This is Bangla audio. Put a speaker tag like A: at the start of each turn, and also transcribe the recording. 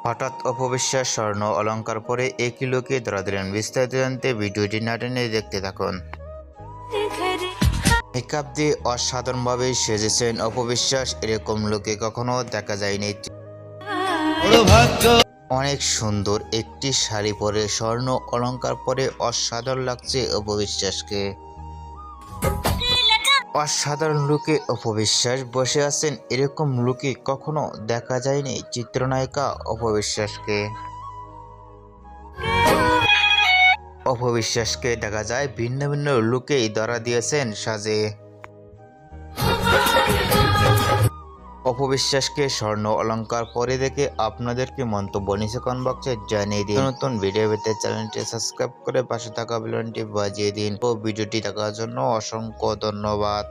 A: হঠাৎ অপবিশ্বাস স্বর্ণ অলংকার পরে একই লোকে ধরা দিলেন। বিস্তারিত জানতে ভিডিওটি না টেনে দেখতে থাকুন। মেকআপ দিয়ে অসাধারণভাবে সেজেছেন অপবিশ্বাস, এরকম লোকে কখনো দেখা যায়নি। অনেক সুন্দর একটি শাড়ি পরে স্বর্ণ অলংকার পরে অসাধারণ লাগছে অপবিশ্বাসকে। অসাধারণ লুকে অপবিশ্বাস বসে আছেন, এরকম লুকে কখনো দেখা যায়নি চিত্রনায়িকা অপবিশ্বাসকে। অপবিশ্বাসকে দেখা যায় ভিন্ন ভিন্ন লুকেই ধরা দিয়েছেন সাজে। অপবিশ্বাসকে স্বর্ণ অলংকার পরে দেখে আপনাদের কি মন্তব্য নিচে কমেন্ট বক্সে জানিয়ে দিন। নতুন ভিডিও পেতে চ্যানেলটি সাবস্ক্রাইব করে পাশে থাকা বেল আইকনটি বাজিয়ে দিন। ও ভিডিওটি দেখার জন্য অসংখ্য ধন্যবাদ।